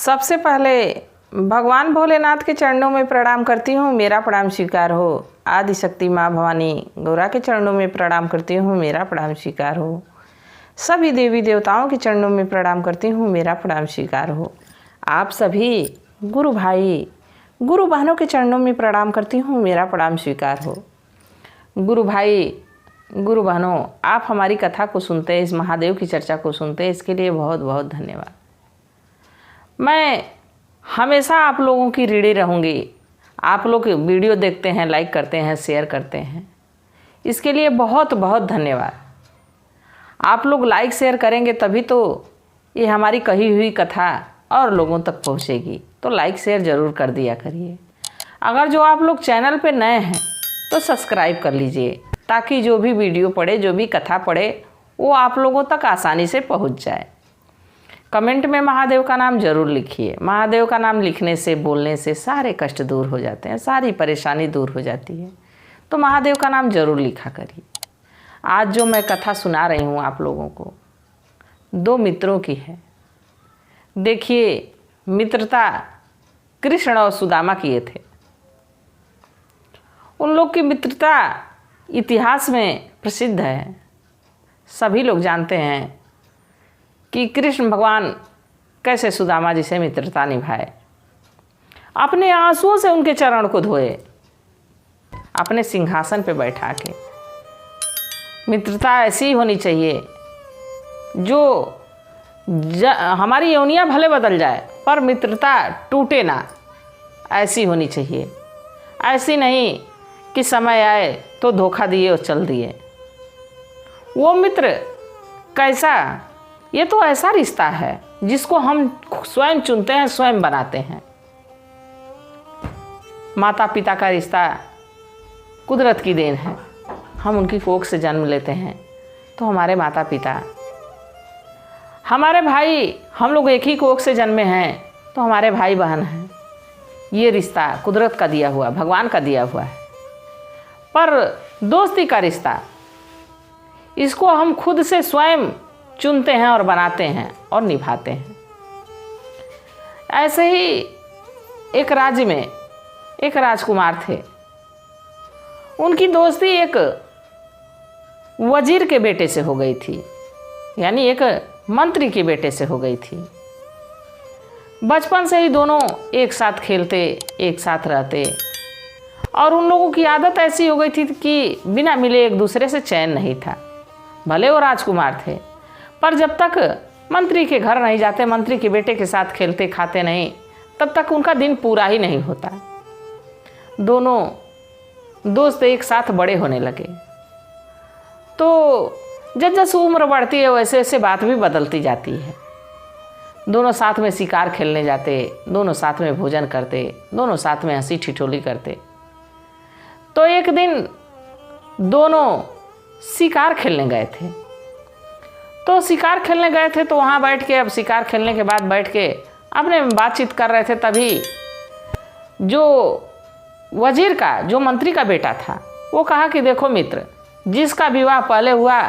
सबसे पहले भगवान भोलेनाथ के चरणों में प्रणाम करती हूँ, मेरा प्रणाम स्वीकार हो। आदिशक्ति माँ भवानी गौरा के चरणों में प्रणाम करती हूँ, मेरा प्रणाम स्वीकार हो। सभी देवी देवताओं के चरणों में प्रणाम करती हूँ, मेरा प्रणाम स्वीकार हो। आप सभी गुरु भाई गुरु बहनों के चरणों में प्रणाम करती हूँ, मेरा प्रणाम स्वीकार हो। गुरु भाई गुरु बहनों, आप हमारी कथा को सुनते हैं, इस महादेव की चर्चा को सुनते हैं, इसके लिए बहुत बहुत धन्यवाद। मैं हमेशा आप लोगों की ऋणी रहूँगी। आप लोग वीडियो देखते हैं, लाइक करते हैं, शेयर करते हैं, इसके लिए बहुत बहुत धन्यवाद। आप लोग लाइक शेयर करेंगे तभी तो ये हमारी कही हुई कथा और लोगों तक पहुँचेगी। तो लाइक शेयर ज़रूर कर दिया करिए। अगर जो आप लोग चैनल पे नए हैं तो सब्सक्राइब कर लीजिए, ताकि जो भी वीडियो पड़े, जो भी कथा पड़े, वो आप लोगों तक आसानी से पहुँच जाए। कमेंट में महादेव का नाम ज़रूर लिखिए। महादेव का नाम लिखने से, बोलने से सारे कष्ट दूर हो जाते हैं, सारी परेशानी दूर हो जाती है। तो महादेव का नाम ज़रूर लिखा करिए। आज जो मैं कथा सुना रही हूँ आप लोगों को, दो मित्रों की है। देखिए, मित्रता कृष्ण और सुदामा किए थे। उन लोग की मित्रता इतिहास में प्रसिद्ध है। सभी लोग जानते हैं कि कृष्ण भगवान कैसे सुदामा जी से मित्रता निभाए, अपने आंसुओं से उनके चरण को धोए, अपने सिंहासन पे बैठा के। मित्रता ऐसी होनी चाहिए जो हमारी योनियां भले बदल जाए पर मित्रता टूटे ना, ऐसी होनी चाहिए। ऐसी नहीं कि समय आए तो धोखा दिए और चल दिए। वो मित्र कैसा, ये तो ऐसा रिश्ता है जिसको हम स्वयं चुनते हैं, स्वयं बनाते हैं। माता पिता का रिश्ता कुदरत की देन है। हम उनकी कोख से जन्म लेते हैं तो हमारे माता पिता, हमारे भाई, हम लोग एक ही कोख से जन्मे हैं तो हमारे भाई बहन हैं। ये रिश्ता कुदरत का दिया हुआ, भगवान का दिया हुआ है। पर दोस्ती का रिश्ता, इसको हम खुद से स्वयं चुनते हैं और बनाते हैं और निभाते हैं। ऐसे ही एक राज्य में एक राजकुमार थे। उनकी दोस्ती एक वजीर के बेटे से हो गई थी, यानी एक मंत्री के बेटे से हो गई थी। बचपन से ही दोनों एक साथ खेलते, एक साथ रहते, और उन लोगों की आदत ऐसी हो गई थी कि बिना मिले एक दूसरे से चैन नहीं था। भले वो राजकुमार थे, पर जब तक मंत्री के घर नहीं जाते, मंत्री के बेटे के साथ खेलते खाते नहीं, तब तक उनका दिन पूरा ही नहीं होता। दोनों दोस्त एक साथ बड़े होने लगे। तो जब जैसे उम्र बढ़ती है वैसे वैसे बात भी बदलती जाती है। दोनों साथ में शिकार खेलने जाते, दोनों साथ में भोजन करते, दोनों साथ में हंसी ठिठोली करते। तो एक दिन दोनों शिकार खेलने गए थे। तो शिकार खेलने गए थे तो वहाँ बैठ के, अब शिकार खेलने के बाद बैठ के अपने बातचीत कर रहे थे। तभी जो वजीर का, जो मंत्री का बेटा था, वो कहा कि देखो मित्र, जिसका विवाह पहले हुआ,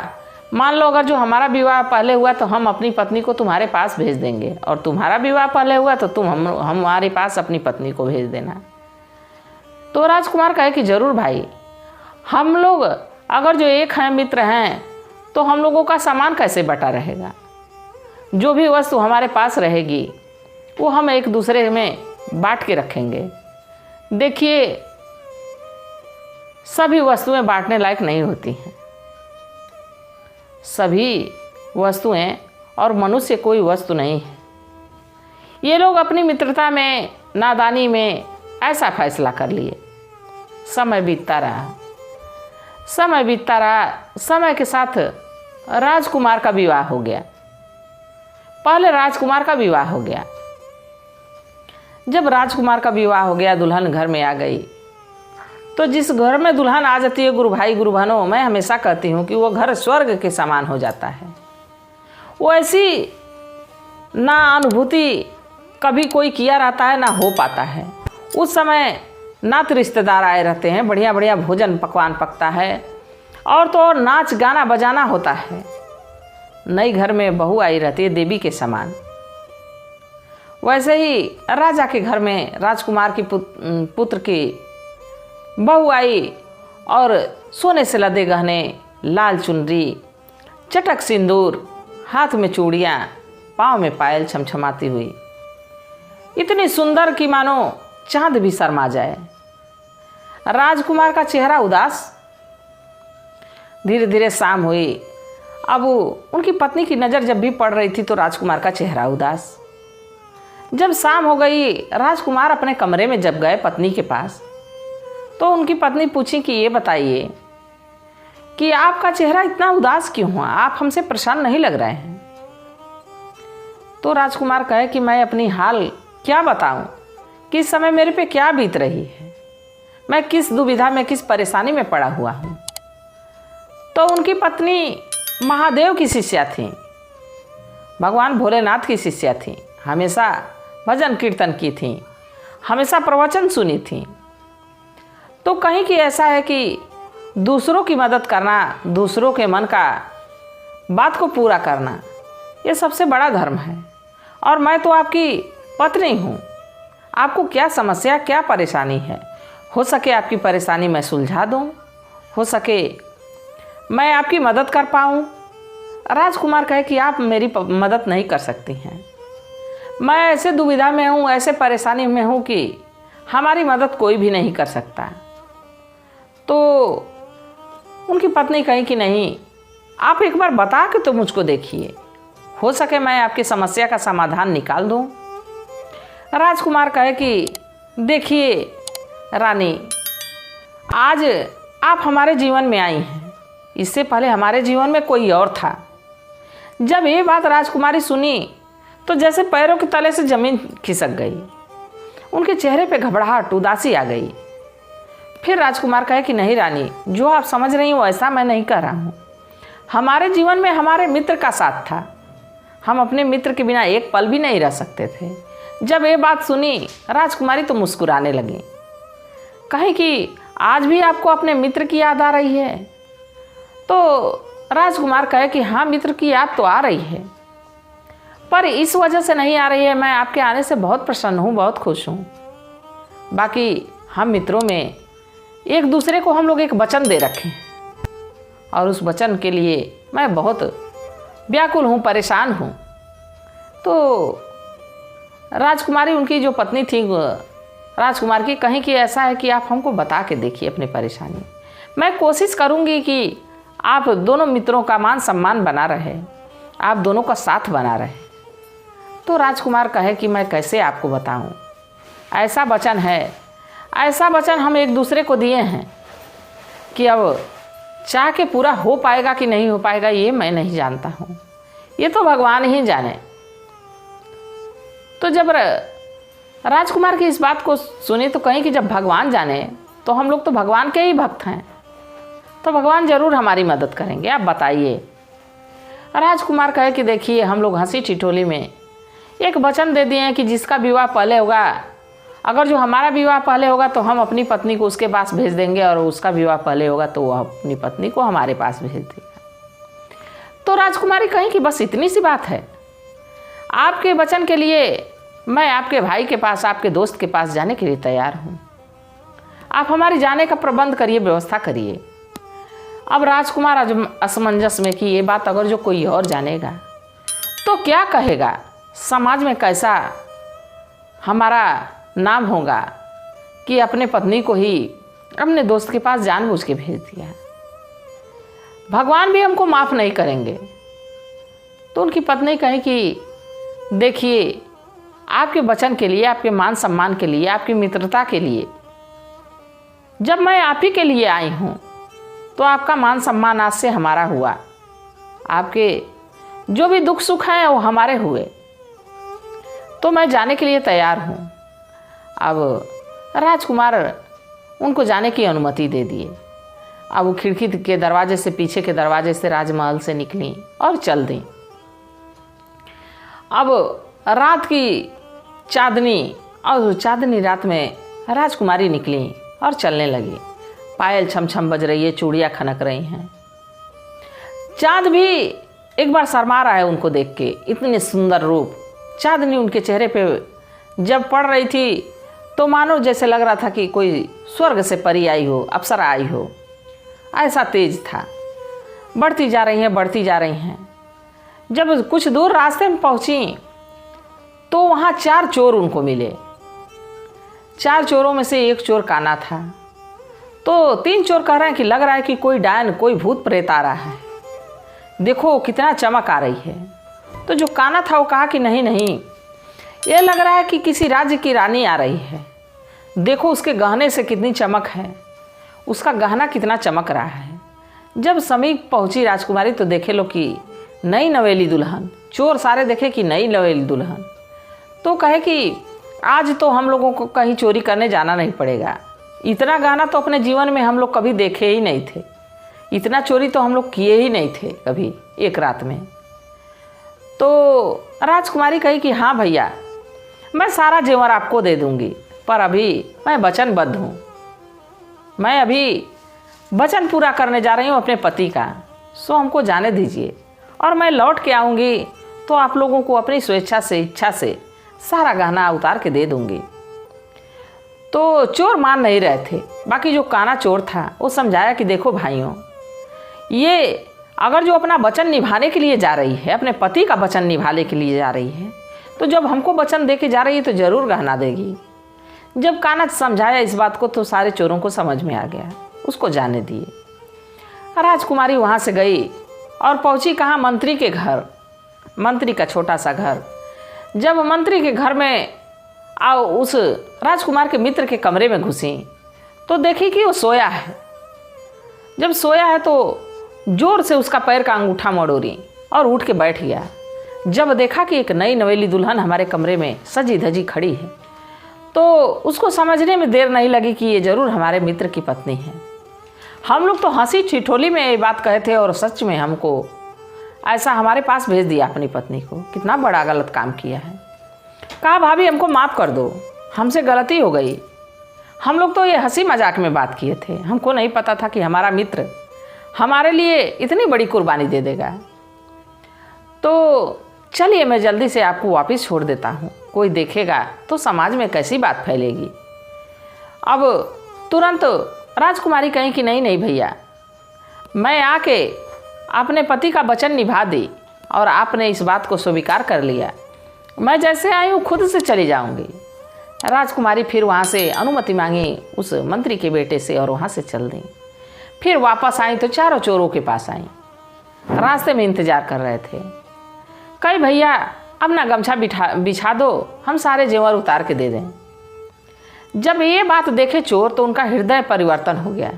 मान लो अगर जो हमारा विवाह पहले हुआ तो हम अपनी पत्नी को तुम्हारे पास भेज देंगे, और तुम्हारा विवाह पहले हुआ तो तुम हमारे पास अपनी पत्नी को भेज देना। तो राजकुमार कहे कि जरूर भाई, हम लोग अगर जो एक हैं, मित्र हैं, तो हम लोगों का सामान कैसे बटा रहेगा। जो भी वस्तु हमारे पास रहेगी वो हम एक दूसरे में बांट के रखेंगे। देखिए, सभी वस्तुएं बांटने लायक नहीं होती हैं। सभी वस्तुएं और मनुष्य कोई वस्तु नहीं है। ये लोग अपनी मित्रता में, नादानी में ऐसा फैसला कर लिए। समय बीतता रहा, समय बीतता रहा। समय के साथ राजकुमार का विवाह हो गया। पहले राजकुमार का विवाह हो गया। जब राजकुमार का विवाह हो गया, दुल्हन घर में आ गई। तो जिस घर में दुल्हन आ जाती है, गुरु भाई गुरु बहनों, मैं हमेशा कहती हूँ कि वो घर स्वर्ग के समान हो जाता है। वो ऐसी ना अनुभूति कभी कोई किया रहता है, ना हो पाता है। उस समय नात रिश्तेदार आए रहते हैं, बढ़िया बढ़िया भोजन पकवान पकता है, और तो और नाच गाना बजाना होता है। नई घर में बहू आई रहती है देवी के समान। वैसे ही राजा के घर में राजकुमार की पुत्र की बहू आई और सोने से लदे गहने, लाल चुनरी, चटक सिंदूर, हाथ में चूड़ियाँ, पाँव में पायल छमछमाती हुई, इतनी सुंदर कि मानो चांद भी शर्मा जाए। राजकुमार का चेहरा उदास। धीरे धीरे शाम हुई। अब उनकी पत्नी की नज़र जब भी पड़ रही थी तो राजकुमार का चेहरा उदास। जब शाम हो गई, राजकुमार अपने कमरे में जब गए पत्नी के पास, तो उनकी पत्नी पूछी कि ये बताइए कि आपका चेहरा इतना उदास क्यों हुआ, आप हमसे परेशान नहीं लग रहे हैं। तो राजकुमार कहे कि मैं अपनी हाल क्या बताऊं कि इस समय मेरे पे क्या बीत रही है, मैं किस दुविधा में, किस परेशानी में पड़ा हुआ हूँ। तो उनकी पत्नी महादेव की शिष्या थी, भगवान भोलेनाथ की शिष्या थी, हमेशा भजन कीर्तन की थी, हमेशा प्रवचन सुनी थी। तो कहीं कि ऐसा है कि दूसरों की मदद करना, दूसरों के मन का बात को पूरा करना, ये सबसे बड़ा धर्म है। और मैं तो आपकी पत्नी हूँ, आपको क्या समस्या, क्या परेशानी है, हो सके आपकी परेशानी मैं सुलझा दूँ, हो सके मैं आपकी मदद कर पाऊँ। राजकुमार कहे कि आप मेरी मदद नहीं कर सकती हैं, मैं ऐसे दुविधा में हूँ, ऐसे परेशानी में हूँ कि हमारी मदद कोई भी नहीं कर सकता। तो उनकी पत्नी कही कि नहीं, आप एक बार बता के तो मुझको देखिए, हो सके मैं आपकी समस्या का समाधान निकाल दूँ। राजकुमार कहे कि देखिए रानी, आज आप हमारे जीवन में आई हैं, इससे पहले हमारे जीवन में कोई और था। जब ये बात राजकुमारी सुनी तो जैसे पैरों के तले से ज़मीन खिसक गई, उनके चेहरे पे घबराहट, उदासी आ गई। फिर राजकुमार कहे कि नहीं रानी, जो आप समझ रही हो ऐसा मैं नहीं कह रहा हूँ। हमारे जीवन में हमारे मित्र का साथ था, हम अपने मित्र के बिना एक पल भी नहीं रह सकते थे। जब ये बात सुनी राजकुमारी तो मुस्कुराने लगी, कहे कि आज भी आपको अपने मित्र की याद आ रही है। तो राजकुमार कहे कि हाँ, मित्र की याद तो आ रही है, पर इस वजह से नहीं आ रही है, मैं आपके आने से बहुत प्रसन्न हूँ, बहुत खुश हूँ। बाकी हम मित्रों में एक दूसरे को हम लोग एक वचन दे रखे हैं, और उस वचन के लिए मैं बहुत व्याकुल हूँ, परेशान हूँ। तो राजकुमारी, उनकी जो पत्नी थी राजकुमार की, कहीं कि ऐसा है कि आप हमको बता के देखिए अपनी परेशानी, मैं कोशिश करूँगी कि आप दोनों मित्रों का मान सम्मान बना रहे, आप दोनों का साथ बना रहे। तो राजकुमार कहे कि मैं कैसे आपको बताऊं, ऐसा वचन है, ऐसा वचन हम एक दूसरे को दिए हैं कि अब चाह के पूरा हो पाएगा कि नहीं हो पाएगा ये मैं नहीं जानता हूँ, ये तो भगवान ही जाने। तो जब राजकुमार की इस बात को सुनी तो कहीं कि जब भगवान जाने तो हम लोग तो भगवान के ही भक्त हैं, तो भगवान ज़रूर हमारी मदद करेंगे, आप बताइए। राजकुमार कहे कि देखिए, हम लोग हंसी ठिठोली में एक वचन दे दिए हैं कि जिसका विवाह पहले होगा, अगर जो हमारा विवाह पहले होगा तो हम अपनी पत्नी को उसके पास भेज देंगे, और उसका विवाह पहले होगा तो वह अपनी पत्नी को हमारे पास भेज देगा। तो राजकुमारी कहीं कि बस इतनी सी बात है, आपके वचन के लिए मैं आपके भाई के पास, आपके दोस्त के पास जाने के लिए तैयार हूँ, आप हमारी जाने का प्रबंध करिए, व्यवस्था करिए। अब राजकुमार असमंजस में कि ये बात अगर जो कोई और जानेगा तो क्या कहेगा, समाज में कैसा हमारा नाम होगा कि अपने पत्नी को ही अपने दोस्त के पास जानबूझ के भेज दिया, भगवान भी हमको माफ़ नहीं करेंगे। तो उनकी पत्नी कहे कि देखिए, आपके वचन के लिए, आपके मान सम्मान के लिए, आपकी मित्रता के लिए जब मैं आप ही के लिए आई हूँ तो आपका मान सम्मान आज से हमारा हुआ, आपके जो भी दुख सुख हैं वो हमारे हुए, तो मैं जाने के लिए तैयार हूँ। अब राजकुमार उनको जाने की अनुमति दे दिए। अब वो खिड़की के दरवाजे से, पीछे के दरवाजे से राजमहल से निकली और चल दी। अब रात की चांदनी, और चांदनी रात में राजकुमारी निकली और चलने लगी। पायल छम छम बज रही है, चूड़ियाँ खनक रही हैं। चाँद भी एक बार शर्मा रहा है उनको देख के, इतने सुंदर रूप। चांदनी उनके चेहरे पे जब पढ़ रही थी तो मानो जैसे लग रहा था कि कोई स्वर्ग से परी आई हो, अप्सरा आई हो, ऐसा तेज था। बढ़ती जा रही हैं, बढ़ती जा रही हैं। जब कुछ दूर रास्ते में पहुंची तो वहाँ 4 चोर उनको मिले। 4 चोरों में से एक चोर काना था। तो 3 चोर कह रहे हैं कि लग रहा है कि कोई डायन, कोई भूत प्रेत आ रहा है, देखो कितना चमक आ रही है। तो जो काना था वो कहा कि नहीं नहीं, ये लग रहा है कि किसी राज्य की रानी आ रही है, देखो उसके गहने से कितनी चमक है, उसका गहना कितना चमक रहा है। जब समीप पहुंची राजकुमारी तो देखे लो कि नई नवेली दुल्हन। चोर सारे देखे कि नई नवेली दुल्हन, तो कहे कि आज तो हम लोगों को कहीं चोरी करने जाना नहीं पड़ेगा। इतना गहना तो अपने जीवन में हम लोग कभी देखे ही नहीं थे, इतना चोरी तो हम लोग किए ही नहीं थे कभी एक रात में। तो राजकुमारी कही कि हाँ भैया, मैं सारा जेवर आपको दे दूंगी, पर अभी मैं वचनबद्ध हूँ, मैं अभी वचन पूरा करने जा रही हूँ अपने पति का, सो हमको जाने दीजिए, और मैं लौट के आऊँगी तो आप लोगों को अपनी स्वेच्छा से, इच्छा से सारा गहना उतार के दे दूंगी। तो चोर मान नहीं रहे थे। बाकी जो काना चोर था वो समझाया कि देखो भाइयों, ये अगर जो अपना वचन निभाने के लिए जा रही है, अपने पति का वचन निभाने के लिए जा रही है, तो जब हमको वचन दे के जा रही है तो ज़रूर गहना देगी। जब काना समझाया इस बात को तो सारे चोरों को समझ में आ गया, उसको जाने दिए। राजकुमारी वहाँ से गई और पहुँची कहाँ, मंत्री के घर, मंत्री का छोटा सा घर। जब मंत्री के घर में उस राजकुमार के मित्र के कमरे में घुसी तो देखी कि वो सोया है। जब सोया है तो जोर से उसका पैर का अंगूठा मड़ोरी और उठ के बैठ गया। जब देखा कि एक नई नवेली दुल्हन हमारे कमरे में सजी धजी खड़ी है तो उसको समझने में देर नहीं लगी कि ये ज़रूर हमारे मित्र की पत्नी है। हम लोग तो हंसी ठिठोली में ये बात कहे थे और सच में हमको ऐसा हमारे पास भेज दिया अपनी पत्नी को, कितना बड़ा गलत काम किया है। कहा भाभी हमको माफ़ कर दो, हमसे गलती हो गई, हम लोग तो ये हंसी मजाक में बात किए थे, हमको नहीं पता था कि हमारा मित्र हमारे लिए इतनी बड़ी कुर्बानी दे देगा। तो चलिए मैं जल्दी से आपको वापस छोड़ देता हूँ, कोई देखेगा तो समाज में कैसी बात फैलेगी। अब तुरंत राजकुमारी कहीं कि नहीं नहीं भैया, मैं आके अपने पति का वचन निभा दी और आपने इस बात को स्वीकार कर लिया, मैं जैसे आई हूँ खुद से चली जाऊँगी। राजकुमारी फिर वहाँ से अनुमति मांगी उस मंत्री के बेटे से और वहाँ से चल दी। फिर वापस आई तो चारों चोरों के पास आई, रास्ते में इंतज़ार कर रहे थे। कई भैया अपना गमछा बिछा दो, हम सारे जेवर उतार के दे दें। जब ये बात देखे चोर तो उनका हृदय परिवर्तन हो गया।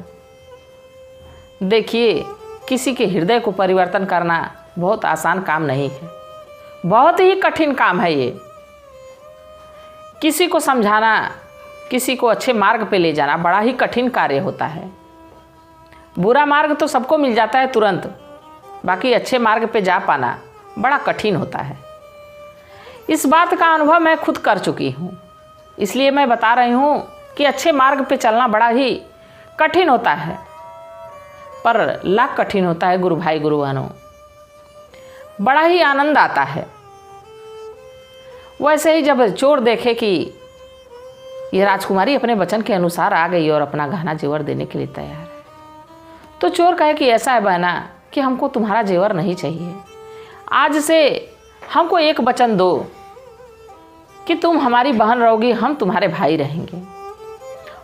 देखिए, किसी के हृदय को परिवर्तन करना बहुत आसान काम नहीं है, बहुत ही कठिन काम है ये। किसी को समझाना, किसी को अच्छे मार्ग पे ले जाना बड़ा ही कठिन कार्य होता है। बुरा मार्ग तो सबको मिल जाता है तुरंत, बाकी अच्छे मार्ग पे जा पाना बड़ा कठिन होता है। इस बात का अनुभव मैं खुद कर चुकी हूँ, इसलिए मैं बता रही हूँ कि अच्छे मार्ग पे चलना बड़ा ही कठिन होता है, पर लाख कठिन होता है गुरु भाई गुरु बहनों, बड़ा ही आनंद आता है। वैसे ही जब चोर देखे कि ये राजकुमारी अपने वचन के अनुसार आ गई और अपना गहना जेवर देने के लिए तैयार है, तो चोर कहे कि ऐसा है बहना कि हमको तुम्हारा जेवर नहीं चाहिए, आज से हमको एक वचन दो कि तुम हमारी बहन रहोगी, हम तुम्हारे भाई रहेंगे,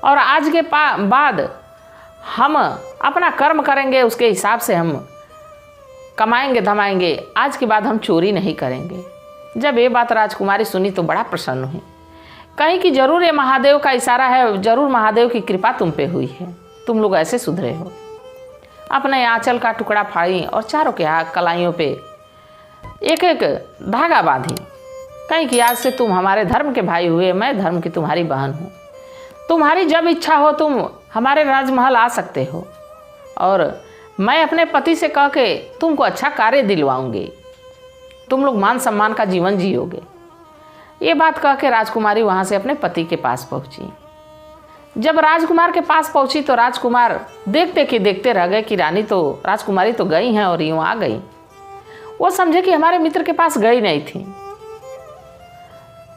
और आज के बाद हम अपना कर्म करेंगे, उसके हिसाब से हम कमाएंगे धमाएंगे, आज के बाद हम चोरी नहीं करेंगे। जब ये बात राजकुमारी सुनी तो बड़ा प्रसन्न हुई, कहीं कि जरूर ये महादेव का इशारा है, जरूर महादेव की कृपा तुम पे हुई है, तुम लोग ऐसे सुधरे हो। अपने आंचल का टुकड़ा फाड़ी और चारों के कलाइयों पे एक एक धागा बांधी, कहीं कि आज से तुम हमारे धर्म के भाई हुए, मैं धर्म की तुम्हारी बहन हूँ, तुम्हारी जब इच्छा हो तुम हमारे राजमहल आ सकते हो, और मैं अपने पति से कह के तुमको अच्छा कार्य दिलवाऊंगी, तुम लोग मान सम्मान का जीवन जियोगे। ये बात कह के राजकुमारी वहाँ से अपने पति के पास पहुँची। जब राजकुमार के पास पहुँची तो राजकुमार देखते कि देखते रह गए कि राजकुमारी तो गई हैं और यूँ आ गई। वो समझे कि हमारे मित्र के पास गई नहीं थी।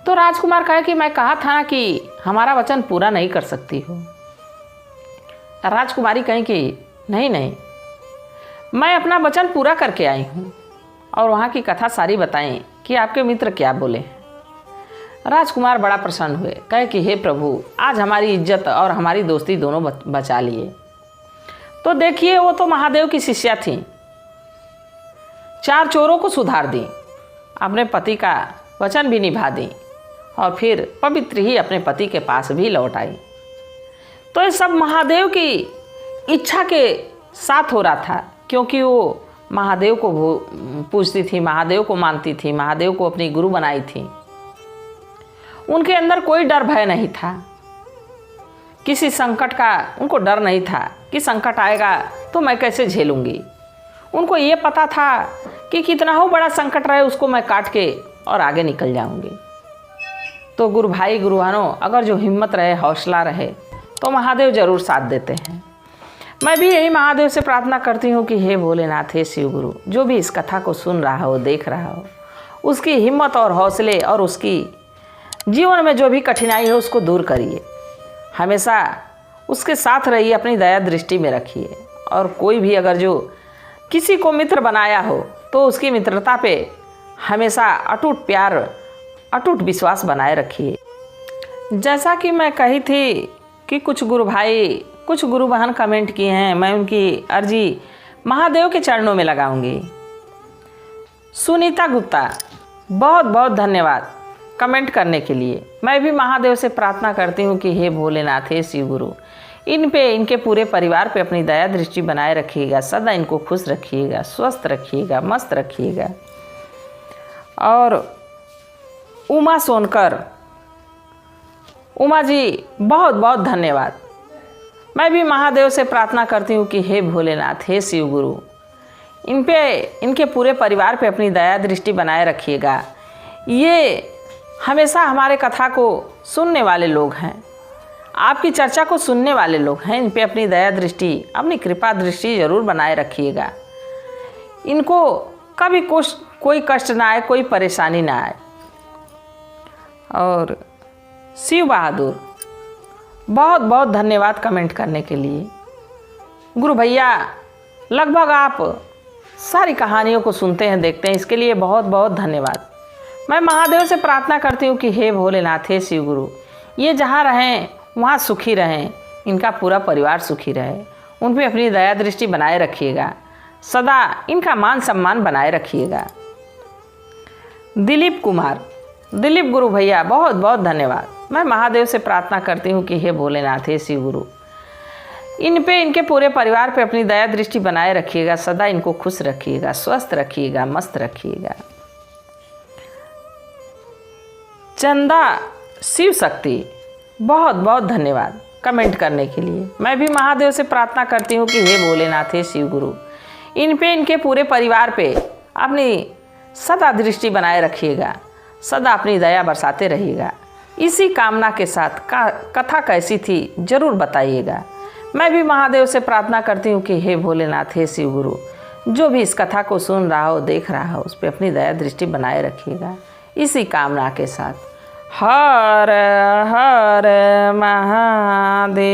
तो राजकुमार कहे कि मैं कहा था ना कि हमारा वचन पूरा नहीं कर सकती हो। राजकुमारी कहें कि नहीं नहीं, मैं अपना वचन पूरा करके आई हूँ। और वहाँ की कथा सारी बताएं कि आपके मित्र क्या बोले। राजकुमार बड़ा प्रसन्न हुए, कहे कि हे प्रभु, आज हमारी इज्जत और हमारी दोस्ती दोनों बचा लिए। तो देखिए, वो तो महादेव की शिष्या थी, 4 चोरों को सुधार दी, अपने पति का वचन भी निभा दी और फिर पवित्र ही अपने पति के पास भी लौट आई। तो ये सब महादेव की इच्छा के साथ हो रहा था, क्योंकि वो महादेव को पूजती थी, महादेव को मानती थी, महादेव को अपनी गुरु बनाई थी। उनके अंदर कोई डर भय नहीं था, किसी संकट का उनको डर नहीं था कि संकट आएगा तो मैं कैसे झेलूंगी। उनको ये पता था कि कितना हो बड़ा संकट रहे उसको मैं काट के और आगे निकल जाऊंगी। तो गुरु भाई गुरु बहनों, अगर जो हिम्मत रहे, हौसला रहे, तो महादेव जरूर साथ देते हैं। मैं भी यही महादेव से प्रार्थना करती हूँ कि हे भोलेनाथ, हे शिव गुरु, जो भी इस कथा को सुन रहा हो, देख रहा हो, उसकी हिम्मत और हौसले और उसकी जीवन में जो भी कठिनाई हो उसको दूर करिए। हमेशा उसके साथ रहिए, अपनी दया दृष्टि में रखिए। और कोई भी अगर जो किसी को मित्र बनाया हो तो उसकी मित्रता पे हमेशा अटूट प्यार, अटूट विश्वास बनाए रखिए। जैसा कि मैं कही थी कि कुछ गुरु भाई, कुछ गुरु बहन कमेंट किए हैं, मैं उनकी अर्जी महादेव के चरणों में लगाऊंगी। सुनीता गुप्ता, बहुत बहुत धन्यवाद कमेंट करने के लिए। मैं भी महादेव से प्रार्थना करती हूँ कि हे भोलेनाथ, हे शिव गुरु, इन पे, इनके पूरे परिवार पे अपनी दया दृष्टि बनाए रखिएगा, सदा इनको खुश रखिएगा, स्वस्थ रखिएगा, मस्त रखिएगा। और उमा सोनकर, उमा जी बहुत बहुत धन्यवाद। मैं भी महादेव से प्रार्थना करती हूँ कि हे भोलेनाथ, हे शिव गुरु, इन पे, इनके पूरे परिवार पे अपनी दया दृष्टि बनाए रखिएगा। ये हमेशा हमारे कथा को सुनने वाले लोग हैं, आपकी चर्चा को सुनने वाले लोग हैं। इन पे अपनी दया दृष्टि, अपनी कृपा दृष्टि जरूर बनाए रखिएगा। इनको कभी कोई कष्ट ना आए, कोई परेशानी ना आए। और शिव बहादुर, बहुत बहुत धन्यवाद कमेंट करने के लिए। गुरु भैया, लगभग आप सारी कहानियों को सुनते हैं, देखते हैं, इसके लिए बहुत बहुत धन्यवाद। मैं महादेव से प्रार्थना करती हूँ कि हे भोलेनाथ, हे शिव गुरु, ये जहाँ रहें वहाँ सुखी रहें, इनका पूरा परिवार सुखी रहे, उन पे अपनी दया दृष्टि बनाए रखिएगा, सदा इनका मान सम्मान बनाए रखिएगा। दिलीप कुमार, दिलीप गुरु भैया, बहुत बहुत धन्यवाद। मैं महादेव से प्रार्थना करती हूँ कि हे भोलेनाथ, हे शिव गुरु, इन पे, इनके पूरे परिवार पे अपनी दया दृष्टि बनाए रखिएगा, सदा इनको खुश रखिएगा, स्वस्थ रखिएगा, मस्त रखिएगा। चंदा शिव शक्ति, बहुत बहुत धन्यवाद कमेंट करने के लिए। मैं भी महादेव से प्रार्थना करती हूँ कि हे भोलेनाथ, हे शिव गुरु, इन पे, इनके पूरे परिवार पे अपनी सदा दृष्टि बनाए रखिएगा, सदा अपनी दया बरसाते रहिएगा। इसी कामना के साथ कथा कैसी थी जरूर बताइएगा। मैं भी महादेव से प्रार्थना करती हूँ कि हे भोलेनाथ, हे शिव गुरु, जो भी इस कथा को सुन रहा हो, देख रहा हो, उस पर अपनी दया दृष्टि बनाए रखिएगा। इसी कामना के साथ, हर हर महादेव।